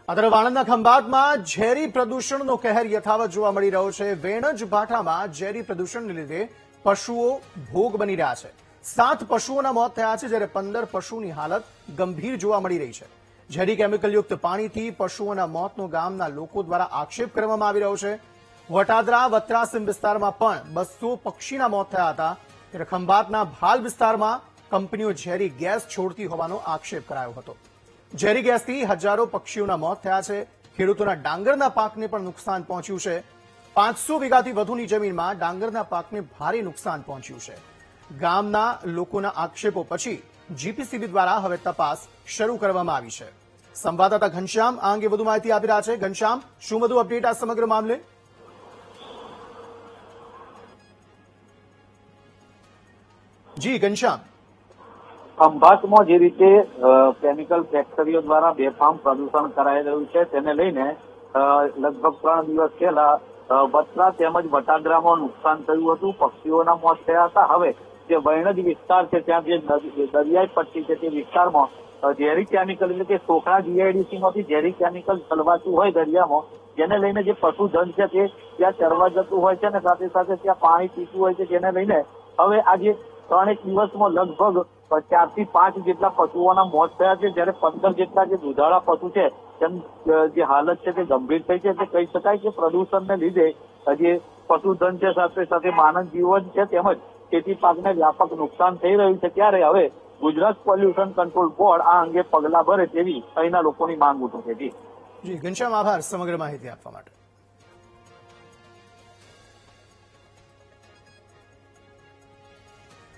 અત્યારે વાણંદના ખંભાતમાં ઝેરી પ્રદૂષણનો કહેર યથાવત જોવા મળી રહ્યો છે। વેણજ ભાઠામાં ઝેરી પ્રદૂષણને લીધે પશુઓ ભોગ બની રહ્યા છે। 7 પશુઓના મોત થયા છે, જ્યારે 15 પશુની હાલત ગંભીર જોવા મળી રહી છે। ઝેરી કેમિકલયુક્ત પાણીથી પશુઓના મોતનો ગામના લોકો દ્વારા આક્ષેપ કરવામાં આવી રહ્યો છે। વટાદરા વત્રાસીમ વિસ્તારમાં પણ 200 પક્ષીના મોત થયા હતા, ત્યારે ખંભાતના ભાલ વિસ્તારમાં કંપનીઓ ઝેરી ગેસ છોડતી હોવાનો આક્ષેપ કરાયો હતો। ઝેરી ગેસથી હજારો પક્ષીઓના મોત થયા છે। ખેડૂતોના ડાંગરના પાકને પણ નુકસાન પહોંચ્યું છે। 500 વીઘાથી વધુની જમીનમાં ડાંગરના પાકને ભારે નુકસાન પહોંચ્યું છે। ગામના લોકોના આક્ષેપો પછી જીપીસીબી દ્વારા હવે તપાસ શરૂ કરવામાં આવી છે। સંવાદદાતા ઘનશ્યામ આ અંગે વધુ માહિતી આપી રહ્યા છે। ઘનશ્યામ, શું વધુ અપડેટ આ સમગ્ર મામલે? જી ઘનશ્યામ, ખંભાતમાં જે રીતે કેમિકલ ફેક્ટરીઓ દ્વારા બેફામ પ્રદૂષણ કરાઈ રહ્યું છે તેને લઈને લગભગ 3 દિવસ પહેલા વત્રા તેમજ વટાદરામાં નુકસાન થયું હતું, પક્ષીઓના મોત થયા હતા। હવે જે વૈણજ વિસ્તાર છે ત્યાં જે દરિયાઈ પટ્ટી છે તે વિસ્તારમાં ઝેરી કેમિકલ એટલે કે સોખણા જીઆઈડીસી માંથી ઝેરી કેમિકલ ચલવાતું હોય દરિયામાં, જેને લઈને જે પશુધન છે તે ત્યાં ચરવા જતું હોય છે અને સાથે સાથે ત્યાં પાણી પીતું હોય છે, જેને લઈને હવે આજે 3 દિવસમાં લગભગ 4 થી 5 જેટલા પશુઓના મોત થયા છે, જ્યારે 15 જેટલા જે દુધાળા પશુ છે તેમ જે હાલત છે તે ગંભીર થઈ છે। એટલે કહી શકાય કે પ્રદૂષણને લીધે જે પશુધન છે સાથે સાથે માનવ જીવન છે તેમજ ખેતી પાકને વ્યાપક નુકસાન થઈ રહ્યું છે, ત્યારે હવે ગુજરાત પોલ્યુશન કંટ્રોલ બોર્ડ આ અંગે પગલાં ભરે તેવી અહીંના લોકોની માંગ ઉઠે છે। જી ઘનશ્યામ, આભાર સમગ્ર માહિતી આપવા માટે।